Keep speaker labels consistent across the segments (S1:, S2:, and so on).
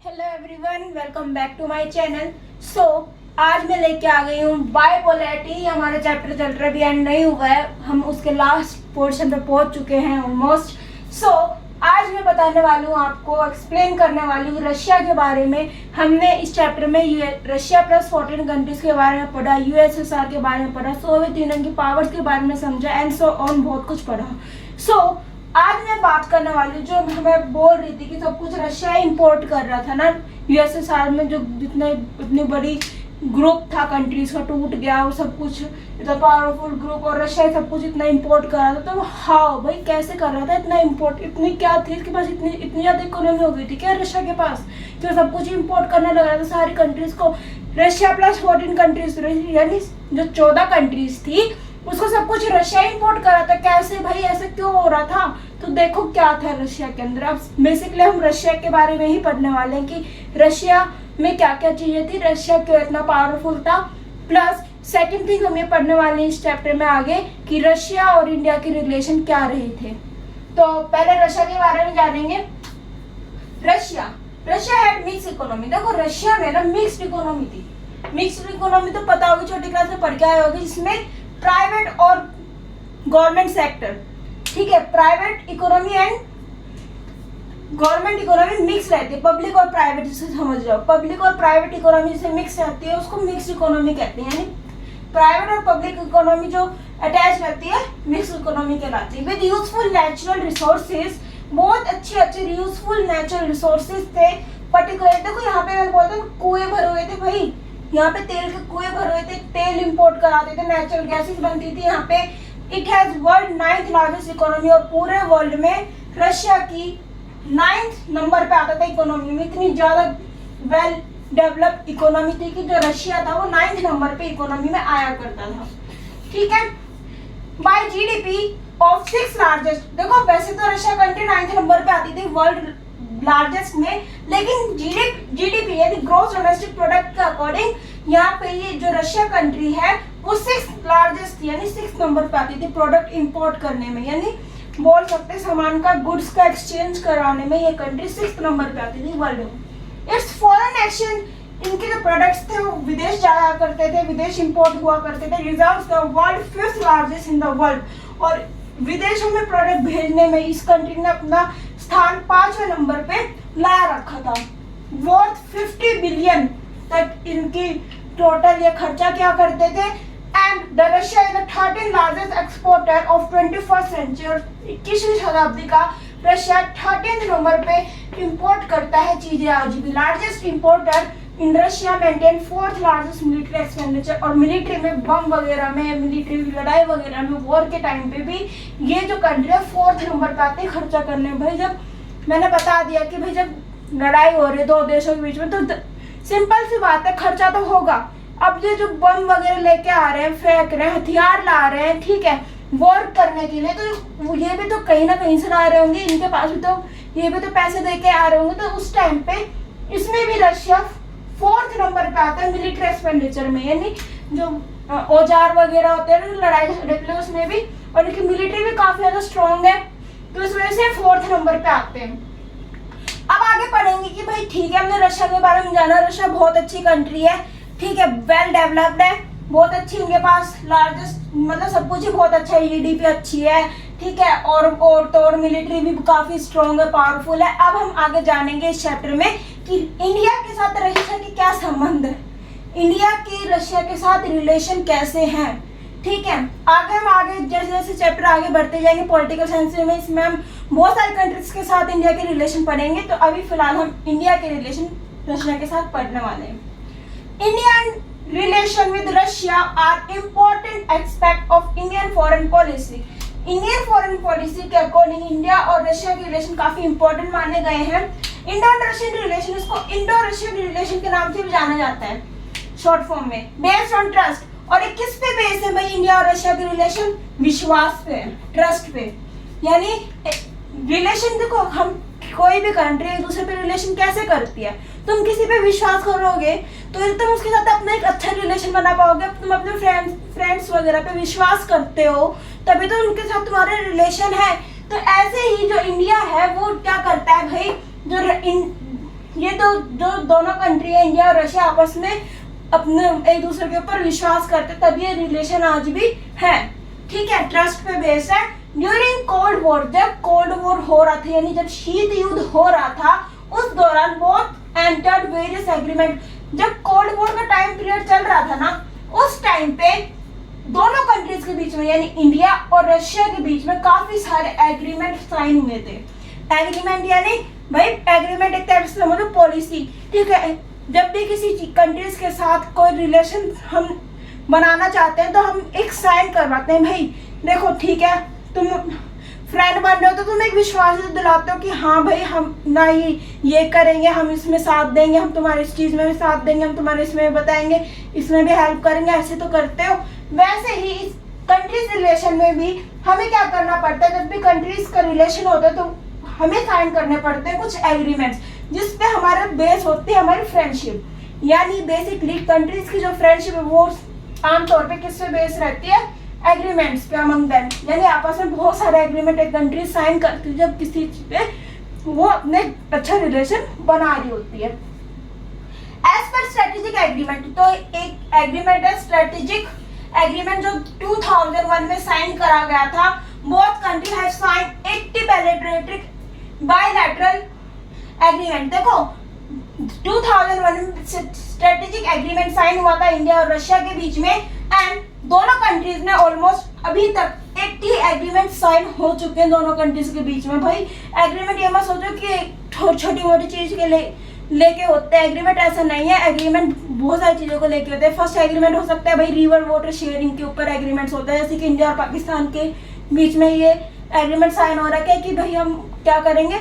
S1: Hello everyone, welcome back to my channel. So आज मैं लेके आ गई हूँ बाइपोलैरिटी। हमारा चैप्टर चल रहा है, अभी एंड नहीं हुआ है, हम उसके लास्ट पोर्शन पे पहुंच चुके हैं ऑलमोस्ट। सो आज मैं बताने वाली हूँ आपको, एक्सप्लेन करने वाली हूँ रशिया के बारे में। हमने इस चैप्टर में रशिया प्लस 14 कंट्रीज के बारे में पढ़ा, यूएसएसआर के बारे में पढ़ा, सोवियत यूनियन की पावर्स के बारे में समझा एंड सो ऑन, बहुत कुछ पढ़ा। सो आज मैं बात करने वाली हूँ, जो मैं बोल रही थी कि सब कुछ रशिया इंपोर्ट कर रहा था ना यूएसएसआर में, जो जितने इतनी बड़ी ग्रुप था कंट्रीज का टूट गया और सब कुछ इतना पावरफुल ग्रुप, और रशिया सब कुछ इतना इंपोर्ट कर रहा था। तो हाँ भाई, कैसे कर रहा था इतना इंपोर्ट? इतनी क्या थी इसके पास, इतनी ज्यादा इकोनॉमी हो गई थी क्या रशिया के पास, जो सब कुछ इंपोर्ट करने लग रहा था सारी कंट्रीज को। रशिया प्लस 14 कंट्रीज, यानी जो 14 कंट्रीज थी उसको सब कुछ रशिया इंपोर्ट कर रहा था। कैसे भाई, ऐसे क्यों हो रहा था? तो देखो क्या था रशिया के अंदर। अब बेसिकली हम रशिया के बारे में ही पढ़ने वाले हैं कि रशिया में क्या क्या चीजें थी, रशिया क्यों इतना पावरफुल था। प्लस सेकंड थिंग हम ये पढ़ने वाले हैं इस चैप्टर में आगे कि रशिया और इंडिया के रिलेशन क्या रहे थे। तो पहले रशिया के बारे में जानेंगे। Russia had mix economy. देखो रशिया में ना मिक्स्ड इकोनॉमी थी। मिक्स्ड इकोनॉमी तो पता होगी, छोटी क्लास में पढ़ के आए होगी, जिसमें प्राइवेट और गवर्नमेंट सेक्टर, ठीक है, private economy and government economy mix रहती है। पब्लिक और प्राइवेट, जिसे समझ जाओ, पब्लिक और प्राइवेट इकोनॉमी जिसे मिक्स रहती है उसको मिक्स इकोनॉमी कहते हैं। यानी प्राइवेट और पब्लिक इकोनॉमी जो अटैच रहती है मिक्स इकोनॉमी कहलाती है। विद यूजफुल नेचुरल रिसोर्सेज, बहुत अच्छे यूजफुल नेचुरल रिसोर्सेज थे। पर्टिकुलर देखो यहाँ पे मैं बोलता हूँ कुएं भरे हुए थे भाई, यहाँ पे तेल के कुएं भरे हुए थे, तेल इंपोर्ट कराते थे, नेचुरल गैसेस बनती थी यहाँ पे। It has world 9th largest economy, और पूरे वर्ल्ड में रशिया की 9th नंबर पे आता था इकोनॉमी में। इतनी ज्यादा वेल डेवलप्ड इकोनॉमी थी कि जो रशिया था वो 9th नंबर पे इकोनॉमी में आया करता था, ठीक है। Bye GDP of 6th largest, देखो वैसे तो रशिया कंट्री 9th नंबर पे आती थी वर्ल्ड लार्जेस्ट में, लेकिन जीडीपी यानी ग्रोस डोमेस्टिक प्रोडक्ट के अकॉर्डिंग यहाँ पे ये जो रशिया कंट्री है वो 6th लार्जेस्ट यानी 6th नंबर पे आती थी प्रोडक्ट इंपोर्ट करने में। यानी बोल सकते सामान का, गुड्स का एक्सचेंज कराने में ये कंट्री 6th नंबर पे आती थी वर्ल्ड में। इट्स फॉरेन एक्सचेंज, इनके जो प्रोडक्ट्स थे वो विदेश जाया करते थे, विदेश इंपोर्ट हुआ करते थे। Reserves the world 5th largest in the world, और विदेशों में प्रोडक्ट भेजने में इस कंट्री ने अपना स्थान 5वें नंबर पे लाया रखा था। वर्थ 50 बिलियन तक इनकी टोटल ये खर्चा क्या करते थे। And the Russia is the 13th largest exporter of 21st century, और 21वीं शताब्दी का रशिया 13th नंबर पे इंपोर्ट करता है चीजें आज भी। Largest importer in Russia maintain 4th largest military expenditure, और मिलिट्री में बम वगैरह में, मिलिट्री लड़ाई वगैरह में, वॉर के टाइम पे भी ये जो कंट्री है 4th नंबर पे आती है खर्चा करने में। भाई जब मैंने बता दिया कि भाई जब लड़ाई हो रही है दो देशों के बीच में, तो सिंपल सी बात है खर्चा तो होगा। अब ये जो बम वगैरह लेके आ रहे हैं, फेंक रहे हैं, हथियार ला रहे हैं, ठीक है, वॉर करने के लिए, तो ये भी तो कहीं ना कहीं से ला रहे होंगे, इनके पास भी तो ये भी तो पैसे दे के आ रहे होंगे। तो उस टाइम पे इसमें भी रशिया 4th नंबर पे आता है मिलिट्री एक्सपेंडिचर में, यानी जो औजार वगैरह होते हैं ना लड़ाई झगड़े के लिए, उसमें भी, और इनकी मिलिट्री भी काफी ज्यादा स्ट्रॉन्ग है, तो इस वजह से 4th नंबर पे आते हैं। अब आगे पढ़ेंगे कि भाई ठीक है, हमने रशिया के बारे में जाना। रशिया बहुत अच्छी कंट्री है, ठीक है, वेल डेवलप्ड है, बहुत अच्छी, इनके पास लार्जेस्ट मतलब सब कुछ ही बहुत अच्छा है, जीडीपी अच्छी है, ठीक है, और मिलिट्री भी काफी स्ट्रॉन्ग है, पावरफुल है। अब हम आगे जानेंगे इस चैप्टर में कि इंडिया के साथ रशिया के क्या संबंध है, इंडिया के रशिया के साथ रिलेशन कैसे हैं, ठीक है। आगे जैसे जैसे चैप्टर आगे बढ़ते जाएंगे पॉलिटिकल साइंस में, इसमें हम बहुत सारे कंट्रीज के साथ इंडिया के रिलेशन पढ़ेंगे। तो अभी फिलहाल हम इंडिया के रिलेशन रशिया के साथ पढ़ने वाले हैं। Indian relation with Russia are important aspect of Indian foreign policy. Indian foreign policy के अकॉर्डिंग इंडिया और रशिया के रिलेशन काफी इंपॉर्टेंट माने गए हैं। इंडो रशियन रिलेशन, इसको इंडो रशियन रिलेशन के नाम से भी जाना जाता है शॉर्ट फॉर्म में। बेस्ड ऑन ट्रस्ट, और ये किस पे बेस है भाई इंडिया और रशिया के रिलेशन? विश्वास पे, ट्रस्ट पे। यानी रिलेशन, देखो हम कोई भी कंट्री एक दूसरे पे रिलेशन कैसे करती है, तुम किसी पे विश्वास करोगे तो तुम उसके साथ अपना एक अच्छा रिलेशन बना पाओगे। तुम अपने फ्रेंड्स वगैरह पे विश्वास करते हो तभी तो उनके साथ तुम्हारे रिलेशन है। तो ऐसे ही जो इंडिया है वो क्या करता है भाई, जो ये तो जो दोनों कंट्री है इंडिया और रशिया आपस में अपने एक दूसरे के ऊपर विश्वास करते, तब ये रिलेशन आज भी है। ठीक है, ट्रस्ट पे बेस है। ड्यूरिंग कोल्ड वॉर, जब कोल्ड वॉर हो रहा था यानी जब शीत युद्ध हो रहा था, उस दौरान बोथ एंटर्ड वेरियस एग्रीमेंट। जब कोल्ड वॉर का टाइम पीरियड चल रहा था ना, उस टाइम पे दोनों कंट्रीज के बीच में यानी इंडिया और रशिया के बीच में काफी सारे एग्रीमेंट साइन हुए थे। एग्रीमेंट यानी भाई एग्रीमेंट एक तरह से समझो पॉलिसी। ठीक है, जब भी किसी कंट्रीज के साथ कोई रिलेशन हम बनाना चाहते हैं तो हम एक साइन करवाते हैं। भाई देखो ठीक है, तुम फ्रेंड बन रहे हो तो तुम एक विश्वास दिलाते हो कि हाँ भाई हम ना ये करेंगे, हम इसमें साथ देंगे, हम तुम्हारे इस चीज़ में भी साथ देंगे, हम तुम्हारे इसमें बताएंगे, इसमें भी हेल्प करेंगे, ऐसे तो करते हो। वैसे ही इस कंट्रीज रिलेशन में भी हमें क्या करना पड़ता है, जब भी कंट्रीज का रिलेशन होता है तो हमें साइन करने पड़ते हैं कुछ एग्रीमेंट्स, जिसपे हमारा बेस होती है हमारी फ्रेंडशिप। यानी बेसिकली कंट्रीज की जो फ्रेंडशिप है वो आमतौर पे किस पे बेस रहती है, एग्रीमेंट्स पे अमंग देम। यानी आपस में बहुत सारे एग्रीमेंट एक कंट्री साइन करती है जब किसी चीज पे वो अपने अच्छा रिलेशन बना रही होती है। एज पर स्ट्रेटेजिक एग्रीमेंट, तो एक एग्रीमेंट है स्ट्रेटेजिक एग्रीमेंट जो 2001 में साइन करा गया था। Both country have sign 80 bilateral agreement. देखो 2001 में स्ट्रेटेजिक एग्रीमेंट साइन हुआ था इंडिया और रशिया के बीच में, एंड दोनों कंट्रीज ने ऑलमोस्ट अभी तक 80 एग्रीमेंट साइन हो चुके हैं दोनों कंट्रीज के बीच में। भाई एग्रीमेंट ये मत सोचो कि छोटी मोटी चीज के लेके होते हैं एग्रीमेंट, ऐसा नहीं है। एग्रीमेंट बहुत सारी चीजों को लेके होते हैं। फर्स्ट एग्रीमेंट हो सकता है भाई रिवर वाटर शेयरिंग के ऊपर एग्रीमेंट्स होता है, जैसे कि इंडिया और पाकिस्तान के बीच में ये एग्रीमेंट साइन हो रहा है कि भाई हम क्या करेंगे,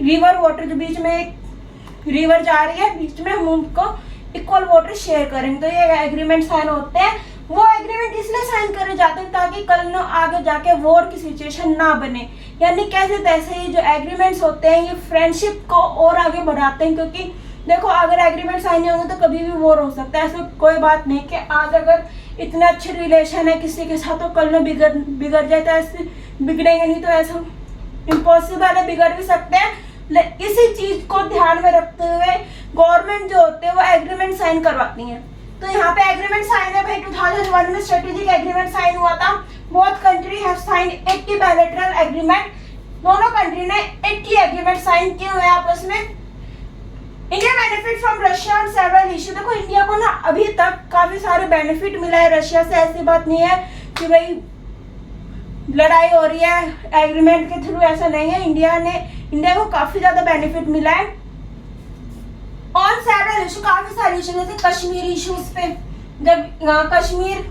S1: रिवर वाटर जो बीच में एक रिवर जा रही है बीच में हम उनको इक्वल वाटर शेयर करेंगे, तो ये एग्रीमेंट साइन होते हैं। वो एग्रीमेंट इसलिए साइन करे जाते हैं ताकि कल न आगे जाके वॉर की सिचुएशन ना बने। यानी कैसे तैसे ये जो एग्रीमेंट्स होते हैं ये फ्रेंडशिप को और आगे बढ़ाते हैं, क्योंकि देखो अगर एग्रीमेंट साइन नहीं होंगे तो कभी भी वॉर हो सकता है। ऐसा कोई बात नहीं कि आज अगर इतने अच्छे रिलेशन है किसी के साथ तो कल में बिगड़ जाए, तो ऐसे बिगड़ेंगे नहीं, तो ऐसा इम्पॉसिबल है, बिगड़ भी सकते हैं। इसी चीज को ध्यान में रखते हुए गवर्नमेंट जो होते हैं वो एग्रीमेंट साइन करवाती है। तो यहाँ पे एग्रीमेंट साइन है भाई 2001 में स्ट्रेटेजिक एग्रीमेंट साइन हुआ था। Both country have sign 80 bilateral agreement. दोनों कंट्री ने 80 एग्रीमेंट साइन किए हुए आपस में। India benefit from Russia on several issue. देखो इंडिया को ना अभी तक काफी सारे बेनिफिट मिला है रशिया से। ऐसी बात नहीं है कि भाई लड़ाई हो रही है एग्रीमेंट के थ्रू, ऐसा नहीं है। इंडिया को काफी ज्यादा बेनिफिट मिला है ऑन सेवरल इशू, काफी सारे इशू, जैसे कश्मीर इशूज पे। जब कश्मीर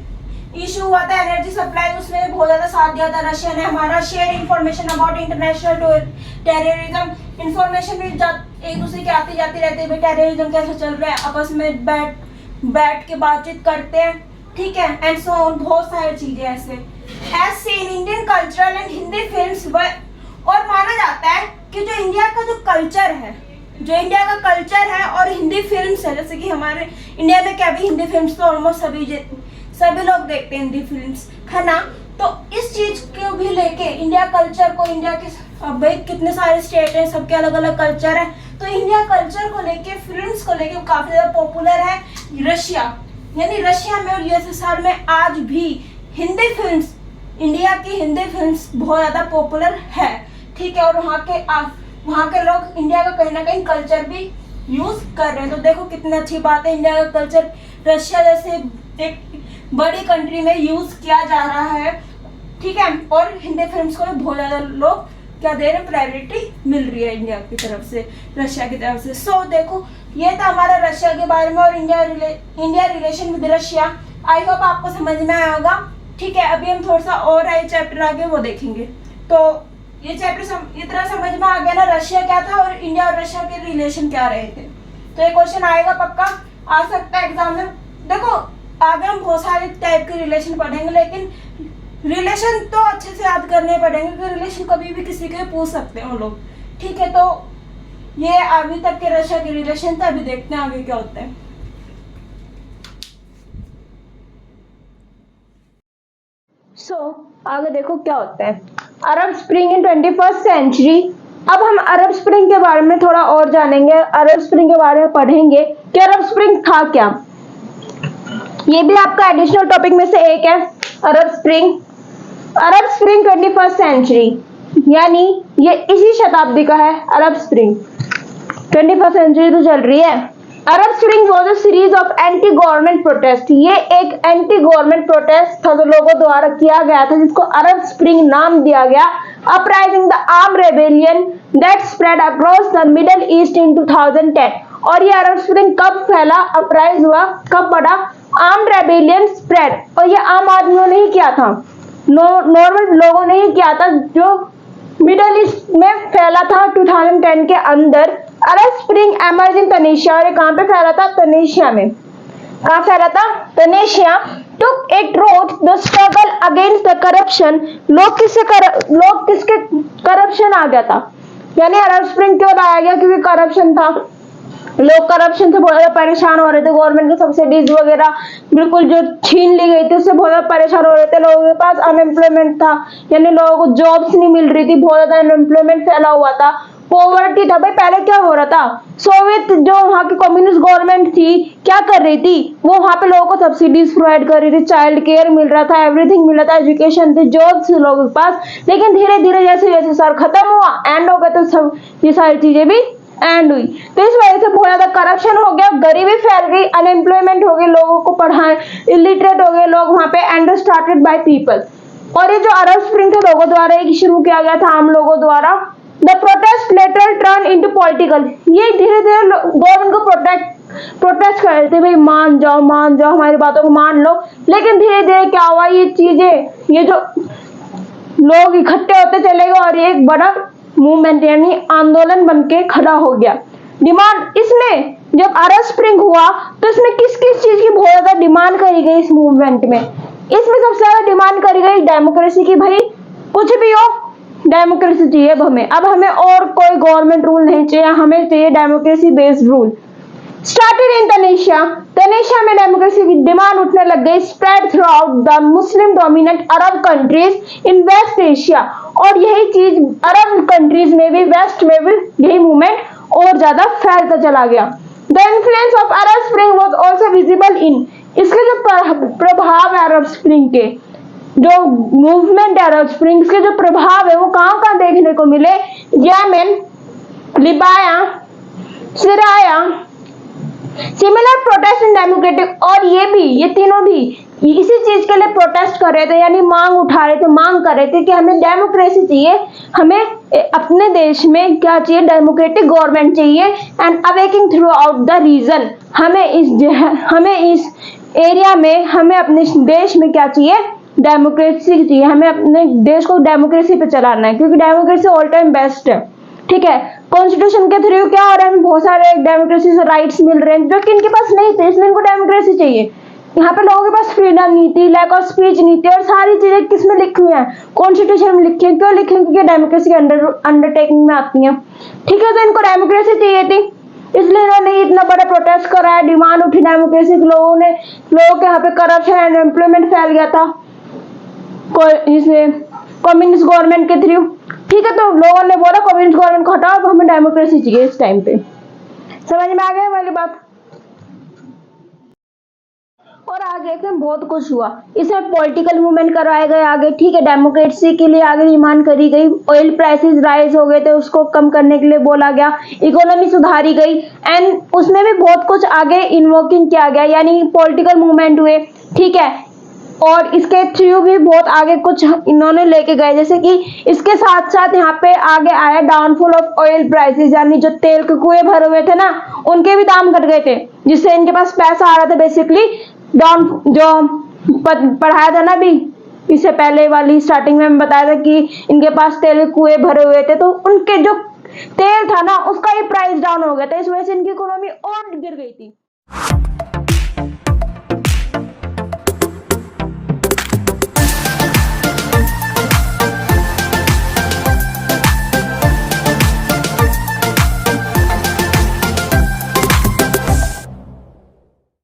S1: इशू हुआ था एनर्जी सप्लाई, उसमें बहुत ज्यादा साथ दिया था रशिया ने हमारा। Share information about international terrorism, information भी एक दूसरे की आती जाती रहती है, टेररिज्म कैसे चल रहा है, आपस में बैठ के बातचीत करते हैं, ठीक है, एंड सो ऑन, बहुत सारी चीजें ऐसे। As seen Indian cultural and Hindi films, और माना जाता है कि जो इंडिया का जो कल्चर है, जो इंडिया का कल्चर है और हिंदी फिल्म्स है, जैसे कि हमारे इंडिया में क्या भी हिंदी फिल्म्स तो ऑलमोस्ट सभी लोग देखते हैं हिंदी फिल्म्स, है ना। तो इस चीज को भी लेके इंडिया कल्चर को, इंडिया के भाई कितने सारे स्टेट हैं, सबके अलग अलग कल्चर है, तो इंडिया कल्चर को लेके फिल्म्स को लेके काफी ज्यादा पॉपुलर है रशिया। यानी रशिया में और यूएसएसआर में आज भी हिंदी फिल्म्स, इंडिया की हिंदी फिल्म्स बहुत ज्यादा पॉपुलर है, ठीक है। और वहाँ के लोग इंडिया का कहीं ना कहीं कल्चर भी यूज कर रहे हैं। तो देखो कितनी अच्छी बात है, इंडिया का कल्चर रशिया जैसे एक बड़ी कंट्री में यूज किया जा रहा है, ठीक है। और हिंदी फिल्म्स को भी बहुत ज्यादा लोग क्या दे रहे हैं, प्रायोरिटी मिल रही है इंडिया की तरफ से, रशिया की तरफ से। सो देखो ये था हमारा रशिया के बारे में और India relation with Russia. I hope आपको समझ में आया होगा, ठीक है। अभी हम थोड़ा सा और आए चैप्टर आगे वो देखेंगे। तो ये चैप्टर इतना समझ में आ गया ना, रशिया क्या था और इंडिया और रशिया के रिलेशन क्या रहे थे। तो ये क्वेश्चन आएगा, पक्का आ सकता है एग्जाम में। देखो आगे हम बहुत सारे टाइप के रिलेशन पढ़ेंगे, लेकिन रिलेशन तो अच्छे से याद करने पड़ेंगे, क्योंकि रिलेशन कभी भी किसी के पूछ सकते हैं वो लोग, ठीक है। तो ये अभी तक के रशिया के रिलेशन था, अभी देखते हैं आगे क्या होता है। आगे देखो क्या होता है। Arab spring in 21st century, अब हम अरब स्प्रिंग के बारे में थोड़ा और जानेंगे, अरब स्प्रिंग के बारे में पढ़ेंगे कि अरब स्प्रिंग था क्या। ये भी आपका एडिशनल टॉपिक में से एक है, अरब स्प्रिंग। अरब स्प्रिंग 21st सेंचुरी, यानी ये इसी शताब्दी का है अरब स्प्रिंग। 21st सेंचुरी तो चल रही है। Arab spring was a series of anti government protest. ये एक एंटी गवर्नमेंट प्रोटेस्ट था जो लोगों द्वारा किया गया था, जिसको अरब स्प्रिंग नाम दिया गया। Uprising the arm rebellion that spread across the Middle East in 2010। और ये अरब स्प्रिंग कब फैला, अपराइज हुआ, कब बढ़ा? आर्म रेबेलियन स्प्रेड, और ये आम आदमियों ने ही किया था, नॉर्मल लोगों ने ही किया था, जो मिडल ईस्ट में फैला था 2010 के अंदर। अरब स्प्रिंग एमर्ज इन तनीशिया, और कहाँ पे फैला था? तनीशिया में। कहाँ फैला था? Tunisia. Took it road the struggle against the corruption. लोग किसके करप्शन आ गया था, यानी अरब स्प्रिंग क्यों लाया गया? क्योंकि करप्शन था, लोग करप्शन से बहुत ज्यादा परेशान हो रहे थे। गवर्नमेंट की सब्सिडीज वगैरह बिल्कुल जो छीन ली गई थी, उससे बहुत ज्यादा परेशान हो रहे थे। लोगों के पास अनएम्प्लॉयमेंट था, यानी लोगों को जॉब्स नहीं मिल रही थी, बहुत ज्यादा अनएम्प्लॉयमेंट फैला हुआ था, पॉवर्टी था। भाई पहले क्या हो रहा था, सोवियत जो वहाँ की कम्युनिस्ट गवर्नमेंट थी क्या कर रही थी, वो वहाँ पे लोगों को सब्सिडीज प्रोवाइड कर रही थी, चाइल्ड केयर मिल रहा था, एवरीथिंग मिल रहा था, एजुकेशन थी, जॉब्स थी लोगों के पास। लेकिन धीरे धीरे जैसे जैसे सर खत्म हुआ, एंड हो गया, तो सब ये सारी चीजें भी एंड हुई। तो इस वजह से बहुत ज्यादा करप्शन हो गया, गरीबी फैल गई, अनएम्प्लॉयमेंट हो गई, लोगों को पढ़ाए इलिटरेट हो गए लोग वहाँ पे, एंड स्टार्टेड बाय पीपल। और ये जो अरब स्प्रिंग थे लोगों द्वारा एक शुरू किया गया था, आम लोगों द्वारा। The protest later turn into political. ये धीरे धीरे गवर्नमेंट को प्रोटेस्ट कर रहे थे, भाई मान जाओ हमारी बातों को मान लो। लेकिन धीरे धीरे क्या हुआ, ये चीजें, ये जो लोग इकट्ठे होते चले गए और ये एक बड़ा मूवमेंट यानी आंदोलन बन के खड़ा हो गया। डिमांड इसमें जब अरब स्प्रिंग हुआ तो इसमें किस किस चीज की बहुत ज्यादा डिमांड करी गई इस मूवमेंट में? इसमें सबसे ज्यादा डिमांड करी गई डेमोक्रेसी की। भाई कुछ भी हो, डेमोक्रेसी चाहिए अब हमें और कोई गवर्नमेंट रूल नहीं चाहिए, हमें चाहिए democracy based rule. Started in Tunisia में डेमोक्रेसी की डिमांड उठने लग गई। Spread throughout the Muslim dominant Arab countries in West Asia. और यही चीज अरब कंट्रीज में भी, वेस्ट में भी यही मूवमेंट और ज्यादा फैलता चला गया। The influence of Arab spring was also visible in. इसके जो प्रभाव है अरब स्प्रिंग के, जो मूवमेंट है अरब स्प्रिंग के जो प्रभाव है वो कहाँ कहाँ देखने को मिले? Yemen, Libya, Syria, similar protest in democratic. और ये तीनों भी इसी चीज के लिए प्रोटेस्ट कर रहे थे, यानी मांग उठा रहे थे, मांग कर रहे थे कि हमें डेमोक्रेसी चाहिए, हमें अपने देश में क्या चाहिए, डेमोक्रेटिक गवर्नमेंट चाहिए। And awakening throughout the region, हमें इस एरिया में, हमें अपने देश में क्या चाहिए, डेमोक्रेसी चाहिए, हमें अपने देश को डेमोक्रेसी पे चलाना है, क्योंकि डेमोक्रेसी ऑल टाइम बेस्ट है। ठीक है, कॉन्स्टिट्यूशन के थ्रू क्या हो रहा है, हमें बहुत सारे डेमोक्रेसी से राइट्स मिल रहे हैं जो कि इनके पास नहीं थे, इसलिए इनको डेमोक्रेसी चाहिए। यहाँ पे लोगों के पास फ्रीडम नहीं थी, लैक ऑफ स्पीच नहीं थी, और सारी चीजें किसमें लिखी हुई हैं? कॉन्स्टिट्यूशन में लिखी है। क्यों लिखी है? क्योंकि डेमोक्रेसी के अंडरटेकिंग में आती है। ठीक है, तो इनको डेमोक्रेसी चाहिए थी, इसलिए इन्होंने इतना बड़ा प्रोटेस्ट करा है, डिमांड उठी डेमोक्रेसी की। लोगों के यहाँ पे करप्शन एंड एम्प्लॉयमेंट फैल गया था कम्युनिस्ट गवर्नमेंट के थ्रू। ठीक है, तो लोगों ने बोला कम्युनिस्ट गवर्नमेंट को हटाओ, अब हमें डेमोक्रेसी चाहिए इस टाइम पे। समझ में आ गया वाली बात? और आगे इसमें बहुत कुछ हुआ, इसमें पॉलिटिकल मूवमेंट करवाए गए आगे। ठीक है, डेमोक्रेसी के लिए आगे डिमांड करी गई, ऑयल प्राइसेस राइज हो गए थे, उसको कम करने के लिए बोला गया, इकोनॉमी सुधारी गई, एंड उसमें भी बहुत कुछ आगे इन्वोकिंग किया गया, यानी पॉलिटिकल मूवमेंट हुए। ठीक है, और इसके थ्रू भी बहुत आगे कुछ इन्होंने लेके गए, जैसे कि इसके साथ साथ यहाँ पे आगे आया डाउनफॉल ऑफ ऑयल प्राइसेस, यानी जो तेल के कुएं भरे हुए थे ना, उनके भी दाम घट गए थे, जिससे इनके पास पैसा आ रहा था। बेसिकली डाउन जो पढ़ाया था ना अभी इससे पहले वाली स्टार्टिंग में बताया था कि इनके पास तेल के कुएं भरे हुए थे, तो उनके जो तेल था ना उसका ही प्राइस डाउन हो गया था, इस वजह से इनकी इकोनॉमी और गिर गई थी।